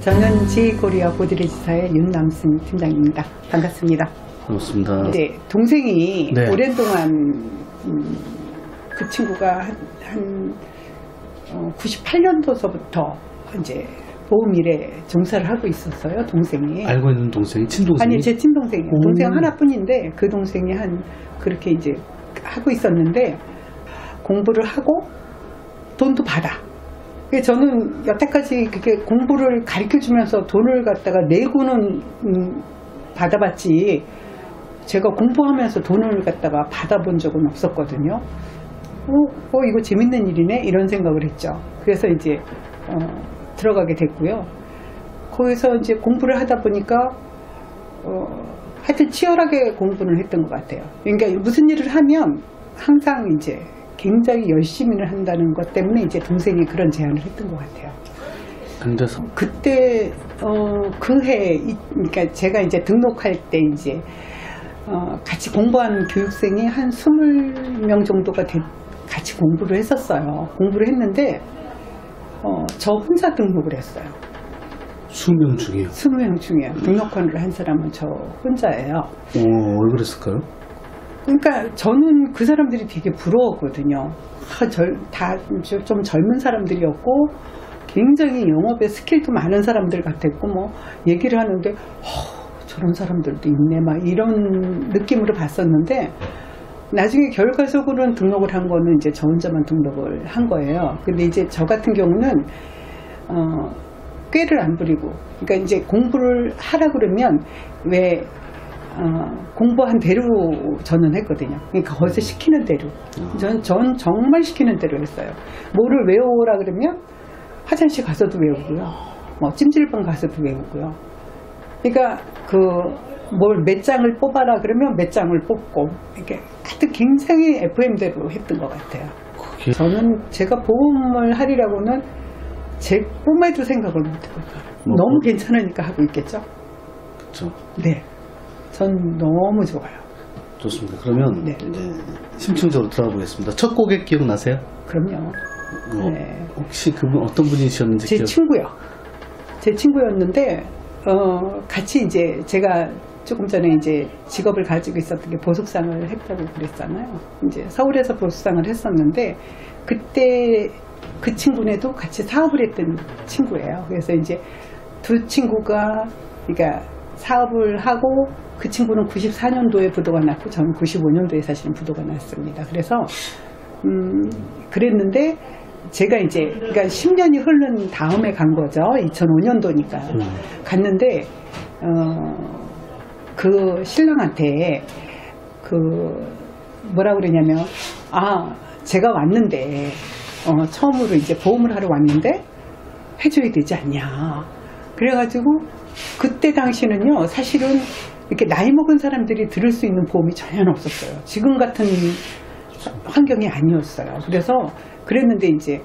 저는 지코리아 고드레지사의 윤남순 팀장입니다. 반갑습니다. 반갑습니다. 네, 동생이 네. 오랜 동안 그 친구가 한 98년도서부터 이제 보험일에 종사를 하고 있었어요. 동생이. 알고 있는 동생이 친동생이? 아니, 제 친동생이에요. 동생 하나뿐인데 그 동생이 그렇게 이제 하고 있었는데 공부를 하고 돈도 받아. 저는 여태까지 그게 공부를 가르쳐 주면서 돈을 갖다가 내고는 받아봤지 제가 공부하면서 돈을 갖다가 받아본 적은 없었거든요. 이거 재밌는 일이네 이런 생각을 했죠. 그래서 이제 들어가게 됐고요. 거기서 이제 공부를 하다 보니까 하여튼 치열하게 공부를 했던 것 같아요. 그러니까 무슨 일을 하면 항상 이제 굉장히 열심히 한다는 것 때문에 이제 동생이 그런 제안을 했던 것 같아요. 그래서 그때 그해 그러니까 제가 이제 등록할 때 이제 같이 공부하는 교육생이 한 20명 정도가 같이 공부를 했었어요. 공부를 했는데 저 혼자 등록을 했어요. 20명 중에요? 20명 중에 등록권을 한 사람은 저 혼자예요. 왜 그랬을까요? 그러니까 저는 그 사람들이 되게 부러웠거든요. 다 좀 젊은 사람들이었고 굉장히 영업에 스킬도 많은 사람들 같았고 뭐 얘기를 하는데 저런 사람들도 있네 막 이런 느낌으로 봤었는데 나중에 결과적으로는 등록을 한 거는 이제 저 혼자만 등록을 한 거예요. 근데 이제 저 같은 경우는 꾀를 안 부리고 그러니까 이제 공부를 하라 그러면 왜 공부한 대로 저는 했거든요. 그러니까 거기서 시키는 대로. 전 정말 시키는 대로 했어요. 뭐를 외워오라 그러면 화장실 가서도 외우고요. 뭐 찜질방 가서도 외우고요. 그러니까 몇 장을 뽑아라 그러면 몇 장을 뽑고 이렇게 하여튼 굉장히 FM대로 했던 것 같아요. 저는 제가 보험을 하리라고는 제 꿈에도 생각을 못 해봤어요. 너무 괜찮으니까 하고 있겠죠? 그렇죠. 네. 전 너무 좋아요. 좋습니다. 그러면 네. 이제 심층적으로 들어가 보겠습니다. 첫 고객 기억나세요? 그럼요. 네. 혹시 그분 어떤 분이셨는지 제 친구요. 제 친구였는데 같이 이제 제가 조금 전에 이제 직업을 가지고 있었던 게 보석상을 했다고 그랬잖아요. 이제 서울에서 보석상을 했었는데 그때 그 친구네도 같이 사업을 했던 친구예요. 그래서 이제 두 친구가 그러니까 사업을 하고 그 친구는 94년도에 부도가 났고 저는 95년도에 사실은 부도가 났습니다. 그래서 그랬는데 제가 이제 그러니까 10년이 흐른 다음에 간 거죠. 2005년도니까 갔는데 그 신랑한테 뭐라 그러냐면 제가 왔는데 처음으로 이제 보험을 하러 왔는데 해줘야 되지 않냐. 그래가지고 그때 당시는요 사실은 이렇게 나이 먹은 사람들이 들을 수 있는 보험이 전혀 없었어요. 지금 같은 환경이 아니었어요. 그래서 그랬는데 이제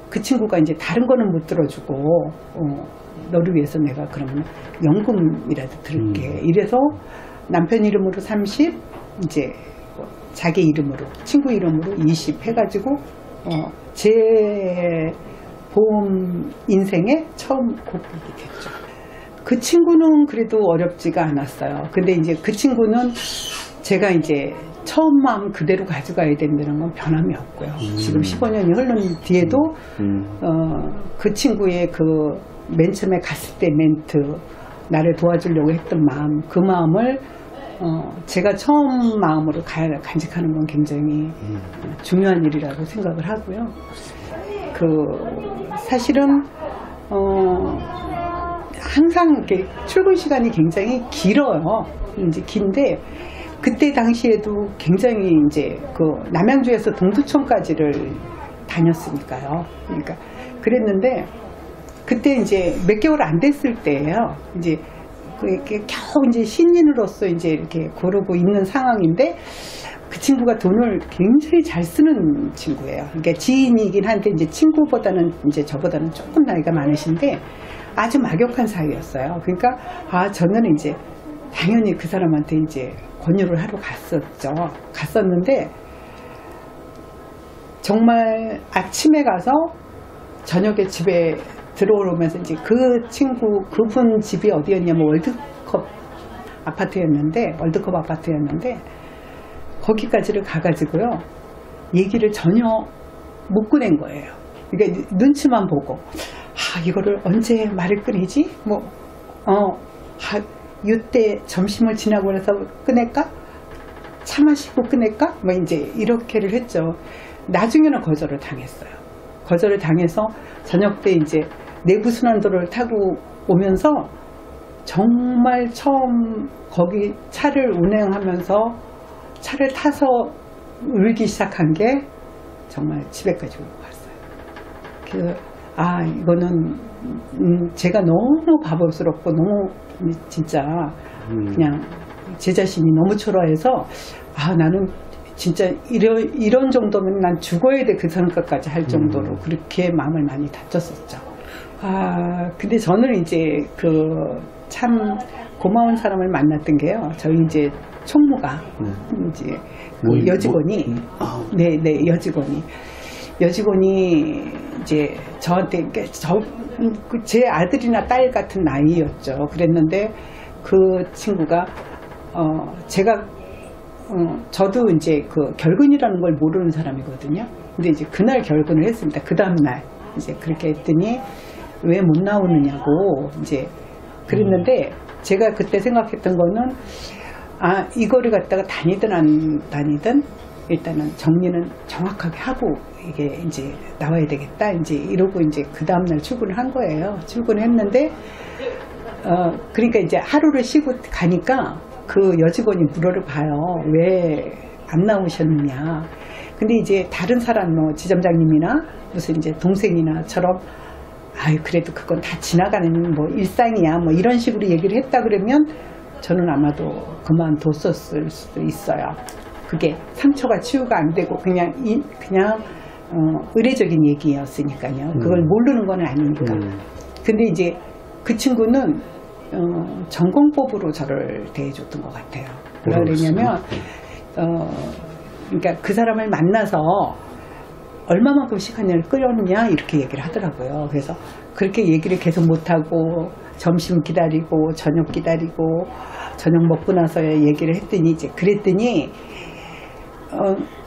그 친구가 이제 다른 거는 못 들어주고 너를 위해서 내가 그러면 연금이라도 들을게. 이래서 남편 이름으로 30 이제 자기 이름으로 친구 이름으로 20 해가지고 제 보험 인생에 처음 고객이 됐죠. 그 친구는 그래도 어렵지가 않았어요. 근데 이제 그 친구는 제가 이제 처음 마음 그대로 가져가야 된다는 건 변함이 없고요. 지금 15년이 흐른 뒤에도 그 친구의 맨 처음에 갔을 때 멘트, 나를 도와주려고 했던 마음, 그 마음을 제가 처음 마음으로 간직하는 건 굉장히 중요한 일이라고 생각을 하고요. 사실은 항상 이렇게 출근 시간이 굉장히 길어요. 이제 긴데 그때 당시에도 굉장히 이제 남양주에서 동두천까지를 다녔으니까요. 그러니까 그랬는데 그때 이제 몇 개월 안 됐을 때예요. 이제 이렇게 겨우 이제 신인으로서 이제 이렇게 고르고 있는 상황인데 그 친구가 돈을 굉장히 잘 쓰는 친구예요. 그러니까 지인이긴 한데 이제 친구보다는 이제 저보다는 조금 나이가 많으신데 아주 막역한 사이였어요. 그러니까 저는 이제 당연히 그 사람한테 이제 권유를 하러 갔었는데 정말 아침에 가서 저녁에 집에 들어오면서 이제 그 친구 그분 집이 어디였냐면 월드컵 아파트였는데 거기까지를 가가지고요 얘기를 전혀 못 꺼낸 거예요. 그러니까 눈치만 보고 이거를 언제 말을 꺼내지? 이때 점심을 지나고 나서 꺼낼까? 차 마시고 꺼낼까? 이제 이렇게를 했죠. 나중에는 거절을 당했어요. 거절을 당해서 저녁 때 이제 내부순환도로를 타고 오면서 정말 처음 거기 차를 운행하면서 차를 타서 울기 시작한 게 정말 집에까지 오고 갔어요. 그래서 이거는 제가 너무 바보스럽고 너무 진짜 그냥 제 자신이 너무 초라해서 나는 진짜 이런 정도면 난 죽어야 돼 그 생각까지 할 정도로 그렇게 마음을 많이 다쳤었죠. 근데 저는 이제 참 고마운 사람을 만났던 게요. 저희 이제 총무가 이제 여직원이 여직원이 이제 저한테 제 아들이나 딸 같은 나이였죠. 그랬는데 그 친구가 제가 저도 이제 결근이라는 걸 모르는 사람이거든요. 근데 이제 그날 결근을 했습니다. 그 다음날 이제 그렇게 했더니 왜 못 나오느냐고 이제 그랬는데 제가 그때 생각했던 거는 이거를 갖다가 다니든 안 다니든 일단은 정리는 정확하게 하고 이게 이제 나와야 되겠다 이제 이러고 이제 그 다음날 출근을 한 거예요. 출근했는데 그러니까 이제 하루를 쉬고 가니까 그 여직원이 물어를 봐요. 왜 안 나오셨느냐. 근데 이제 다른 사람 지점장님이나 무슨 이제 동생이나처럼 그래도 그건 다 지나가는 일상이야 이런 식으로 얘기를 했다 그러면 저는 아마도 그만뒀었을 수도 있어요. 그게 상처가 치유가 안 되고 그냥 의례적인 얘기였으니까요. 그걸 모르는 건 아니니까. 근데 이제 그 친구는 전공법으로 저를 대해줬던 것 같아요. 뭐라 그러냐면 그러니까 그 사람을 만나서 얼마만큼 시간을 끌었느냐 이렇게 얘기를 하더라고요. 그래서 그렇게 얘기를 계속 못하고 점심 기다리고 저녁 기다리고 저녁 먹고 나서야 얘기를 했더니 이제 그랬더니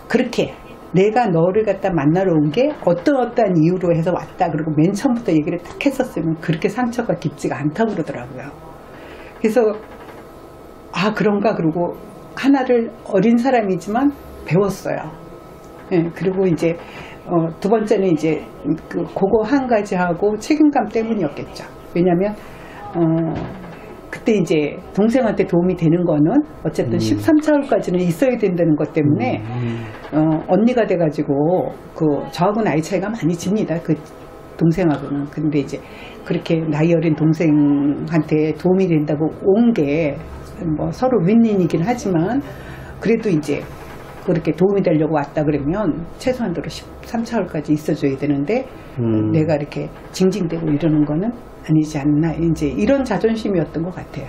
그렇게 내가 너를 갖다 만나러 온 게 어떠한 이유로 해서 왔다 그리고 맨 처음부터 얘기를 딱 했었으면 그렇게 상처가 깊지가 않다고 그러더라고요. 그래서 그런가 그러고 하나를 어린 사람이지만 배웠어요. 그리고 이제 두 번째는 이제 그거 한 가지 하고 책임감 때문이었겠죠. 왜냐면 그때 이제 동생한테 도움이 되는 거는 어쨌든 13차월까지는 있어야 된다는 것 때문에 언니가 돼가지고 저하고 나이 차이가 많이 집니다. 그 동생하고는. 근데 이제 그렇게 나이 어린 동생한테 도움이 된다고 온 게 서로 윈윈이긴 하지만 그래도 이제 그렇게 도움이 되려고 왔다 그러면 최소한도로 13차월까지 있어줘야 되는데 내가 이렇게 징징대고 이러는 거는 아니지 않나 이제 이런 자존심이었던 것 같아요.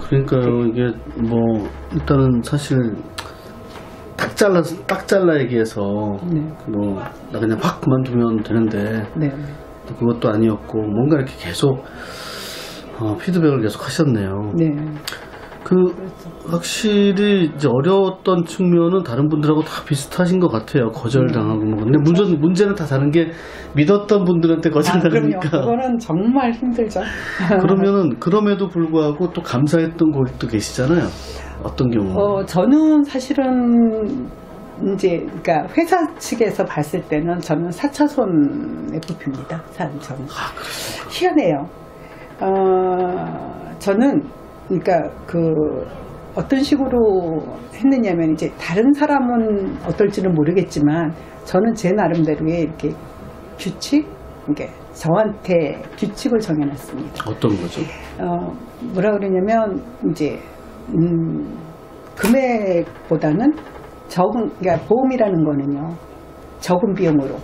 그러니까요. 이게 일단은 사실 딱 잘라 얘기해서 나 그냥 확 그만두면 되는데 그것도 아니었고 뭔가 이렇게 계속 피드백을 계속 하셨네요. 확실히 이제 어려웠던 측면은 다른 분들하고 다 비슷하신 것 같아요. 거절당하고 근데 문제는 다 다른 게 믿었던 분들한테 거절당하니까. 그거는 정말 힘들죠. 그럼에도 불구하고 또 감사했던 곳도 계시잖아요. 어떤 경우? 저는 사실은 이제 그러니까 회사 측에서 봤을 때는 저는 4차선 FP입니다. 저는 희한해요. 저는 그러니까 어떤 식으로 했느냐면 이제 다른 사람은 어떨지는 모르겠지만 저는 제 나름대로의 이렇게 규칙, 그러니까 저한테 규칙을 정해놨습니다. 어떤 거죠? 뭐라 그러냐면 이제 금액보다는 그러니까 보험이라는 거는요 적은 비용으로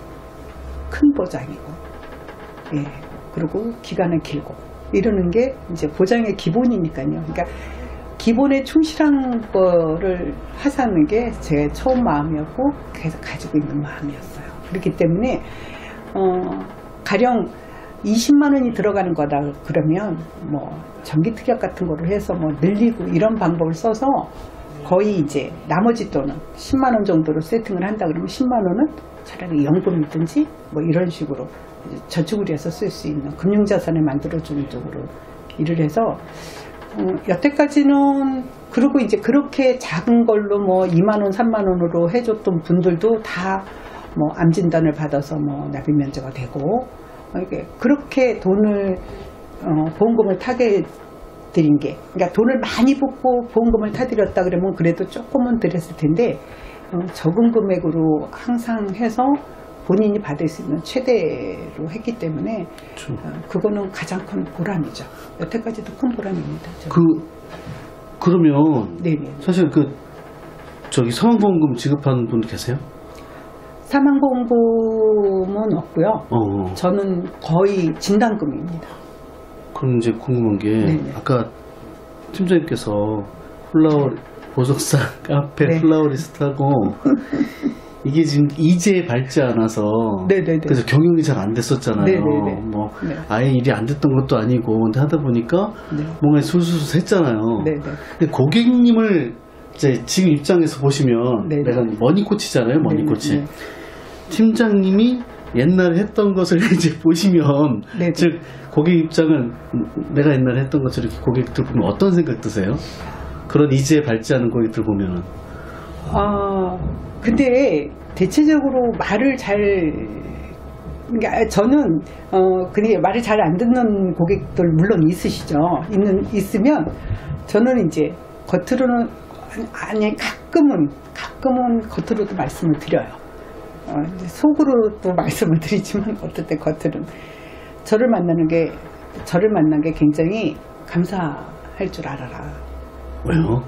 큰 보장이고, 그리고 기간은 길고 이러는 게 이제 보장의 기본이니까요. 그러니까 기본에 충실한 거를 하자는 게 제 처음 마음이었고 계속 가지고 있는 마음이었어요. 그렇기 때문에 가령 20만 원이 들어가는 거다 그러면 뭐 정기특약 같은 거를 해서 뭐 늘리고 이런 방법을 써서 거의 이제 나머지 돈은 10만 원 정도로 세팅을 한다 그러면 10만 원은 차라리 연금이든지 뭐 이런 식으로 저축을 해서 쓸 수 있는 금융자산을 만들어주는 쪽으로 일을 해서 여태까지는 그리고 이제 그렇게 작은 걸로 뭐 2만 원, 3만 원으로 해줬던 분들도 다 뭐 암 진단을 받아서 뭐 납입 면제가 되고 이게 그렇게 돈을 보험금을 타게 드린 게 그러니까 돈을 많이 붓고 보험금을 타드렸다 그러면 그래도 조금은 드렸을 텐데 적은 금액으로 항상 해서 본인이 받을 수 있는 최대로 했기 때문에 그거는 가장 큰 보람이죠. 여태까지도 큰 보람입니다. 그러면 네네. 사실 저기 사망보험금 지급하는 분 계세요? 사망보험금은 없고요. 저는 거의 진단금입니다. 그럼 이제 궁금한 게 네네. 아까 팀장님께서 플라워 보석사 카페 네. 플라워리스트하고 이게 지금 이제 밟지 않아서 네네네. 그래서 경영이 잘 안 됐었잖아요. 네네네. 뭐 네. 아예 일이 안 됐던 것도 아니고 근데 하다 보니까 네. 뭔가 술술술 했잖아요. 네네. 근데 고객님을 이제 지금 입장에서 보시면 네네. 내가 머니코치잖아요. 머니코치. 네네. 팀장님이 옛날에 했던 것을 이제 보시면 네네. 즉 고객 입장은 내가 옛날에 했던 것처럼 이렇게 고객들 보면 어떤 생각 드세요? 그런 이제 밟지 않은 고객들 보면은 근데 대체적으로 말을 그러니까 저는 그냥 말을 잘 안 듣는 고객들 물론 있으시죠. 있으면 저는 이제 겉으로는 아니 가끔은 겉으로도 말씀을 드려요. 속으로도 말씀을 드리지만 어떨 때 겉으로는 저를 만난 게 굉장히 감사할 줄 알아라. 왜요?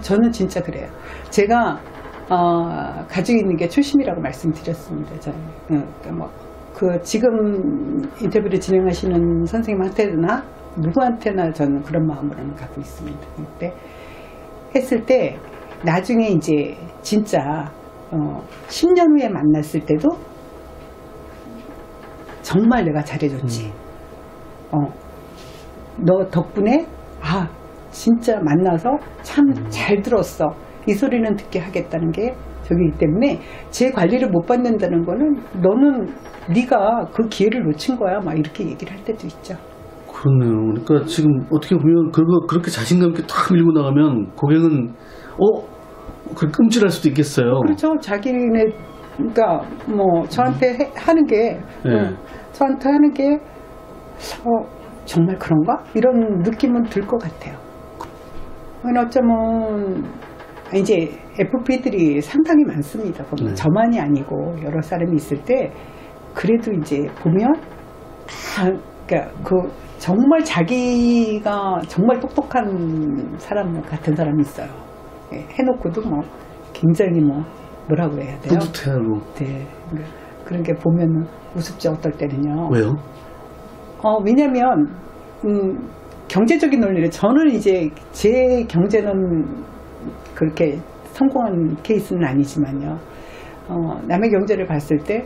저는 진짜 그래요. 제가 가지고 있는 게 초심이라고 말씀드렸습니다. 저는 그러니까 지금 인터뷰를 진행하시는 선생님한테나 누구한테나 저는 그런 마음으로는 갖고 있습니다. 근데 했을 때 나중에 이제 진짜 10년 후에 만났을 때도 정말 내가 잘해줬지. 너 덕분에 진짜 만나서 참 잘 들었어. 이 소리는 듣게 하겠다는 게 저기이기 때문에 제 관리를 못 받는다는 거는 너는 네가 그 기회를 놓친 거야. 막 이렇게 얘기를 할 때도 있죠. 그렇네요. 그러니까 지금 어떻게 보면 그렇게 자신감 있게 탁 밀고 나가면 고객은 끔찍할 수도 있겠어요. 그렇죠. 자기네 그러니까 뭐 저한테 하는 게 저한테 하는 게 정말 그런가? 이런 느낌은 들 것 같아요. 어쩌면 이제 FP들이 상당히 많습니다. 보면 저만이 아니고 여러 사람이 있을 때 그래도 이제 보면 그러니까 정말 자기가 정말 똑똑한 사람 같은 사람이 있어요. 해놓고도 굉장히 뭐라고 해야 돼요? 뿌듯해하고. 네. 그런 게 보면 우습죠. 어떨 때는요. 왜요? 왜냐면 경제적인 논리를 저는 이제 제 경제는 그렇게 성공한 케이스는 아니지만요. 남의 경제를 봤을 때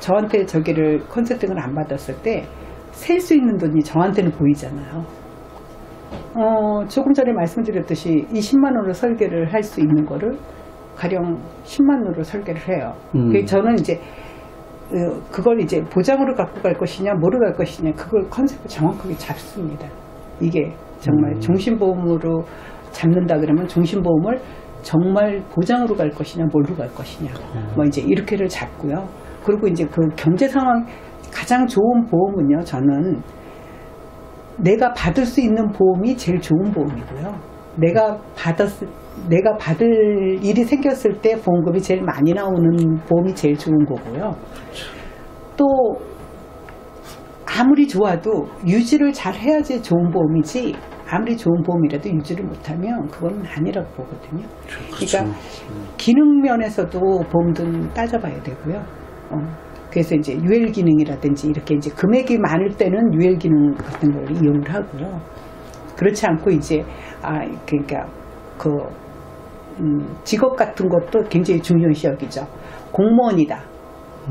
저한테 저기를 컨설팅을 안 받았을 때 셀 수 있는 돈이 저한테는 보이잖아요. 조금 전에 말씀드렸듯이 20만 원으로 설계를 할 수 있는 거를 가령 10만 원으로 설계를 해요. 저는 이제 그걸 이제 보장으로 갖고 갈 것이냐 뭐로 갈 것이냐 그걸 컨셉을 정확하게 잡습니다. 이게 정말 종신보험으로 잡는다 그러면 종신보험을 정말 보장으로 갈 것이냐 뭘로 갈 것이냐 뭐 이제 이렇게를 잡고요. 그리고 이제 그 경제 상황 가장 좋은 보험은요. 저는 내가 받을 수 있는 보험이 제일 좋은 보험이고요. 내가 받을 일이 생겼을 때 보험금이 제일 많이 나오는 보험이 제일 좋은 거고요. 또 아무리 좋아도 유지를 잘 해야지 좋은 보험이지 아무리 좋은 보험이라도 유지를 못하면 그건 아니라고 보거든요. 그러니까 기능 면에서도 보험도 따져봐야 되고요. 그래서 이제 유엘 기능이라든지 이렇게 이제 금액이 많을 때는 유엘 기능 같은 걸 이용을 하고요. 그렇지 않고 이제 그러니까 직업 같은 것도 굉장히 중요시 여기죠. 공무원이다.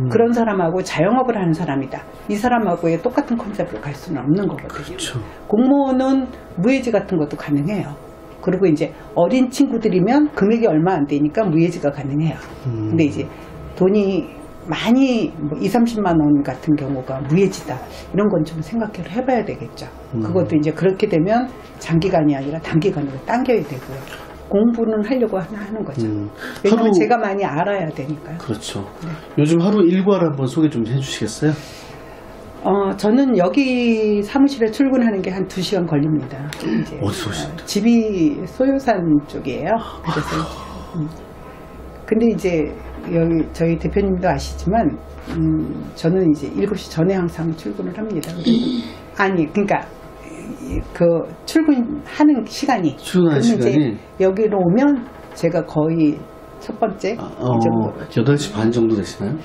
그런 사람하고 자영업을 하는 사람이다. 이 사람하고의 똑같은 컨셉으로 갈 수는 없는 거거든요. 그렇죠. 공무원은 무해지 같은 것도 가능해요. 그리고 이제 어린 친구들이면 금액이 얼마 안 되니까 무해지가 가능해요. 근데 이제 돈이 많이 뭐 2, 30만 원 같은 경우가 무해지다. 이런 건 좀 생각을 해봐야 되겠죠. 그것도 이제 그렇게 되면 장기간이 아니라 단기간으로 당겨야 되고요. 공부는 하려고 하는 거죠. 왜냐면 제가 많이 알아야 되니까요. 그렇죠. 네. 요즘 하루 일과를 한번 소개 좀 해주시겠어요? 저는 여기 사무실에 출근하는 게 한 2시간 걸립니다. 이제 어디서 오시는데? 집이 소요산 쪽이에요. 그래서 근데 이제 여기 저희 대표님도 아시지만 저는 이제 7시 전에 항상 출근을 합니다. 아니 그러니까 그 출근하는 시간이 출근하는 시간이 이제 여기로 오면 제가 거의 첫 번째 이 정도 8시 반 정도 되시나요?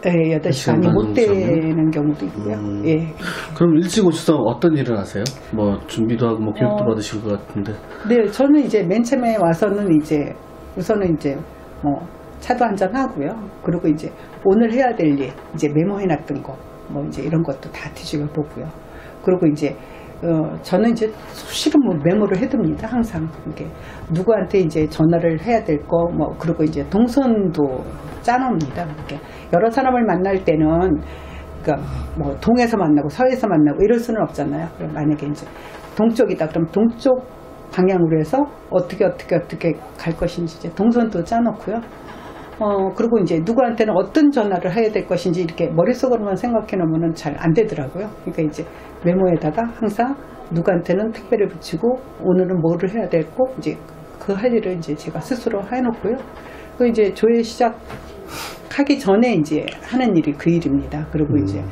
네, 8시 반이 못 되는 경우도 있고요. 예. 그럼 일찍 오셔서 어떤 일을 하세요? 뭐 준비도 하고 뭐 교육도 받으실 것 같은데. 네, 저는 이제 맨 처음에 와서는 이제 우선은 이제 뭐 차도 한잔 하고요. 그리고 이제 오늘 해야 될 일, 이제 메모해놨던 거, 뭐 이제 이런 것도 다 뒤집어 보고요. 그리고 이제 저는 이제 수시로 뭐 메모를 해둡니다. 항상 이게 누구한테 이제 전화를 해야 될 거, 뭐 그리고 이제 동선도 짜놓습니다. 이렇게 여러 사람을 만날 때는 그러니까 뭐 동에서 만나고 서에서 만나고 이럴 수는 없잖아요. 그럼 만약에 이제 동쪽이다, 그럼 동쪽 방향으로 해서 어떻게 갈 것인지 이제 동선도 짜놓고요. 그리고 이제 누구한테는 어떤 전화를 해야 될 것인지 이렇게 머릿속으로만 생각해 놓으면 잘 안 되더라고요. 그러니까 이제 메모에다가 항상 누구한테는 택배를 붙이고 오늘은 뭐를 해야 되고 이제 그 할 일을 이제 제가 스스로 해놓고요. 그 이제 조회 시작하기 전에 이제 하는 일이 그 일입니다. 그리고 이제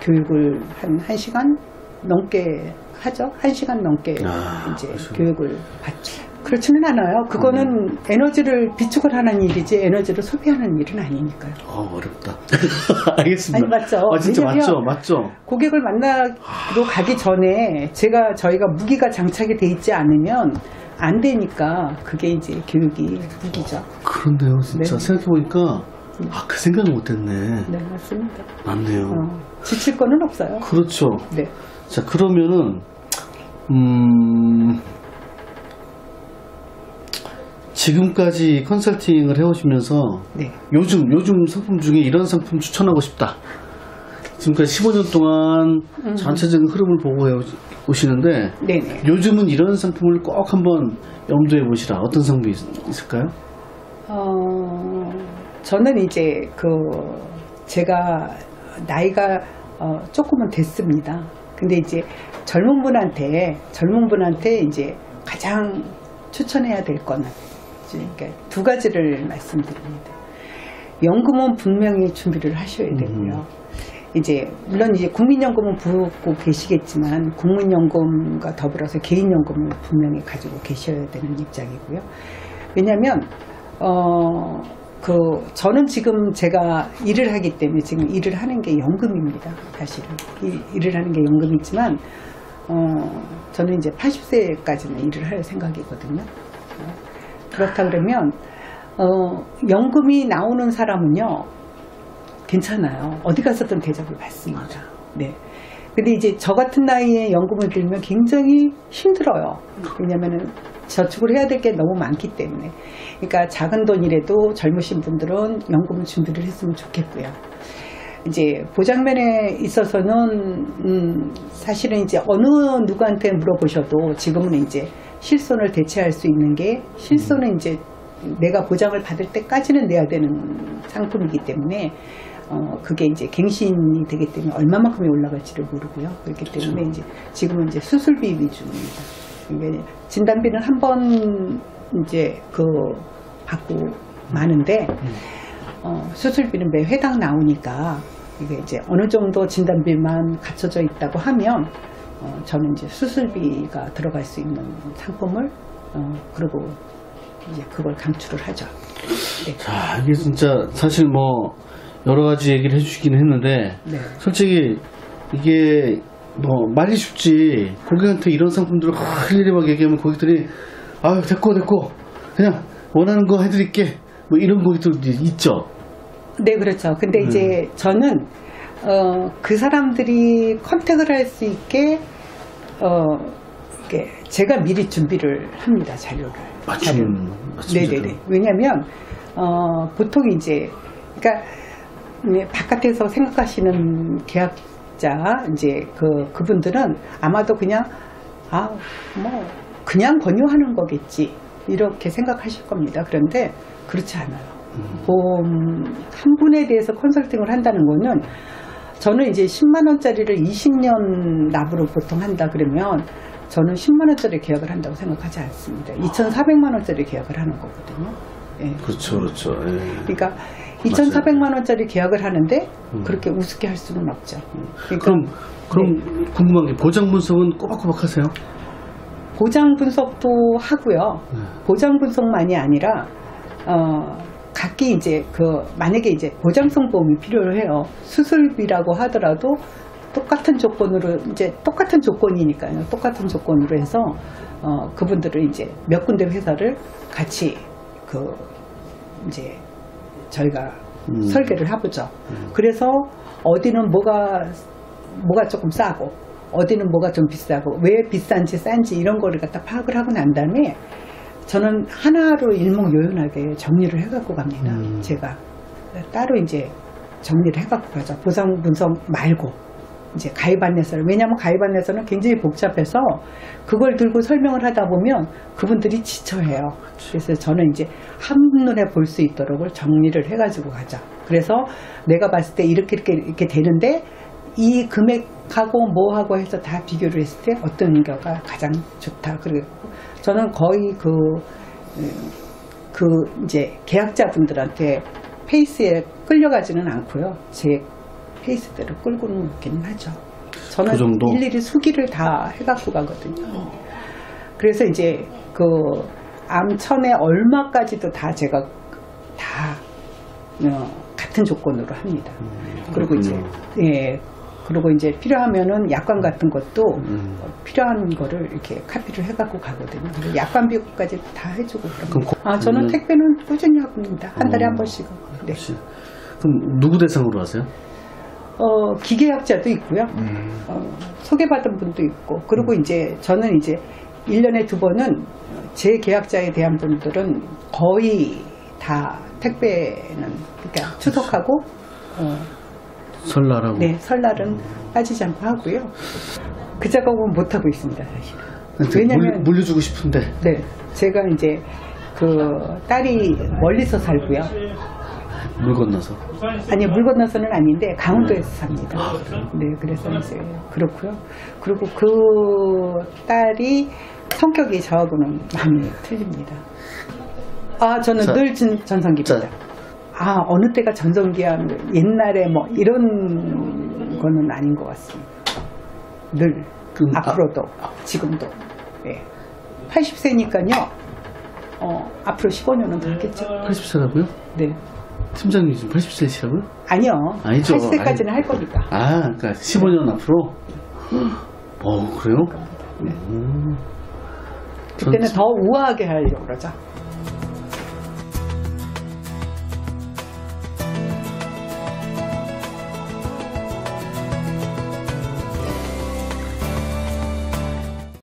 교육을 한 1시간 넘게 하죠. 1시간 넘게 이제 그렇죠. 교육을 받죠. 그렇지는 않아요. 그거는 에너지를 비축을 하는 일이지 에너지를 소비하는 일은 아니니까요. 어렵다. 알겠습니다. 아니, 맞죠. 진짜 맞죠. 고객을 만나러 가기 전에 저희가 무기가 장착이 돼 있지 않으면 안 되니까 그게 이제 교육이 무기죠. 그런데요, 진짜 네. 생각해보니까 그 생각을 못했네. 네, 맞습니다. 맞네요. 지칠 거는 없어요. 그렇죠. 네. 자, 그러면은 지금까지 컨설팅을 해오시면서 네. 요즘 상품 중에 이런 상품 추천하고 싶다. 지금까지 15년 동안 전체적인 흐름을 보고 오시는데 네네. 요즘은 이런 상품을 꼭 한번 염두에 보시라. 어떤 상품이 있을까요? 저는 이제 제가 나이가 조금은 됐습니다. 근데 이제 젊은 분한테 이제 가장 추천해야 될 거는 그러니까 2가지를 말씀드립니다. 연금은 분명히 준비를 하셔야 되고요. 이제 물론 이제 국민연금은 붙고 계시겠지만 국민연금과 더불어서 개인연금을 분명히 가지고 계셔야 되는 입장이고요. 왜냐하면 저는 지금 제가 일을 하기 때문에 지금 일을 하는 게 연금입니다. 사실은 일을 하는 게 연금이지만 저는 이제 80세까지는 일을 할 생각이거든요. 그렇다 그러면 연금이 나오는 사람은요 괜찮아요. 어디 가서든 대접을 받습니다. 네. 근데 이제 저 같은 나이에 연금을 들면 굉장히 힘들어요. 왜냐면은 저축을 해야 될 게 너무 많기 때문에. 그러니까 작은 돈이라도 젊으신 분들은 연금을 준비를 했으면 좋겠고요. 이제 보장면에 있어서는 사실은 이제 어느 누구한테 물어보셔도 지금은 이제 실손을 대체할 수 있는 게 실손은 이제 내가 보장을 받을 때까지는 내야 되는 상품이기 때문에 그게 이제 갱신이 되기 때문에 얼마만큼이 올라갈지를 모르고요. 그렇기 때문에 그렇죠. 이제 지금은 이제 수술비 위주입니다. 그러니까 진단비는 한 번 이제 받고 마는데 수술비는 매 회당 나오니까 이게 이제 어느 정도 진단비만 갖춰져 있다고 하면 저는 이제 수술비가 들어갈 수 있는 상품을 그리고 이제 그걸 강추를 하죠. 네. 자, 이게 진짜 사실 뭐 여러 가지 얘기를 해주시긴 했는데 네. 솔직히 이게 뭐 말이 쉽지 고객한테 이런 상품들을 일일이 막 얘기하면 고객들이 됐고 그냥 원하는 거 해드릴게 뭐 이런 고객들도 있죠. 네, 그렇죠. 근데 이제 저는 그 사람들이 컨택을 할 수 있게 이렇게 제가 미리 준비를 합니다. 자료를. 맞춤. 네네네. 왜냐하면 보통 이제 그러니까 바깥에서 생각하시는 계약자 이제 그분들은 아마도 그냥 뭐 그냥 권유하는 거겠지 이렇게 생각하실 겁니다. 그런데 그렇지 않아요. 보험 한 분에 대해서 컨설팅을 한다는 거는 저는 이제 10만 원짜리를 20년 납으로 보통 한다 그러면 저는 10만 원짜리 계약을 한다고 생각하지 않습니다. 2,400만 원짜리 계약을 하는 거거든요. 예. 그렇죠, 그렇죠. 예. 그러니까 2,400만 원짜리 계약을 하는데 그렇게 우습게 할 수는 없죠. 그러니까, 그럼 궁금한 게 보장 분석은 꼬박꼬박 하세요? 보장 분석도 하고요. 보장 분석만이 아니라 각기 이제 만약에 이제 보장성 보험이 필요해요. 수술비라고 하더라도 똑같은 조건으로 이제 똑같은 조건이니까요. 똑같은 조건으로 해서 그분들을 이제 몇 군데 회사를 같이 이제 저희가 설계를 해보죠. 그래서 어디는 뭐가 조금 싸고 어디는 뭐가 좀 비싸고 왜 비싼지 싼지 이런 거를 갖다 파악을 하고 난 다음에 저는 하나로 일목요연하게 정리를 해갖고 갑니다. 제가 따로 이제 정리를 해갖고 가죠. 보상 분석 말고 이제 가입 안내서를. 왜냐하면 가입 안내서는 굉장히 복잡해서 그걸 들고 설명을 하다 보면 그분들이 지쳐해요. 그래서 저는 이제 한눈에 볼 수 있도록 정리를 해가지고 가죠. 그래서 내가 봤을 때 이렇게 되는데 이 금액하고 뭐하고 해서 다 비교를 했을 때 어떤 거가 가장 좋다. 그리고 저는 거의 이제 계약자분들한테 페이스에 끌려가지는 않고요. 제 페이스대로 끌고는 있기는 하죠. 저는 그 정도? 일일이 수기를 다 해갖고 가거든요. 그래서 이제 암천에 얼마까지도 다 제가 다 같은 조건으로 합니다. 그리고 이제 그리고 이제 필요하면은 약관 같은 것도 필요한 거를 이렇게 카피를 해갖고 가거든요. 약관 비용까지 다 해주고 그런 거. 저는 택배는 꾸준히 하고 있습니다. 한 달에 한 번씩. 네. 그럼 누구 대상으로 하세요? 기계약자도 있고요. 소개받은 분도 있고. 그리고 이제 저는 이제 1년에 2번은 제 계약자에 대한 분들은 거의 다 택배는 그러니까 추석하고 설날하고. 네, 설날은 빠지지 않고 하고요. 그 작업은 못 하고 있습니다, 사실. 왜냐면 물려주고 싶은데. 네, 제가 이제 딸이 멀리서 살고요. 물 건너서. 아니요, 물 건너서는 아닌데 강원도에서 삽니다. 네, 그래서 이제 그렇고요. 그리고 그 딸이 성격이 저하고는 많이 틀립니다. 저는 늘 전성기입니다. 어느 때가 전성기야 옛날에 뭐 이런 거는 아닌 것 같습니다. 늘 앞으로도 지금도. 네. 80세니까요. 앞으로 15년은 더 있겠죠. 80세라고요? 네. 팀장님 지금 80세시라고요? 아니요. 아니죠. 80세까지는 할 거니까. 그러니까 15년 앞으로? 그래요? 네. 그때는 더 우아하게 하려고 그러죠.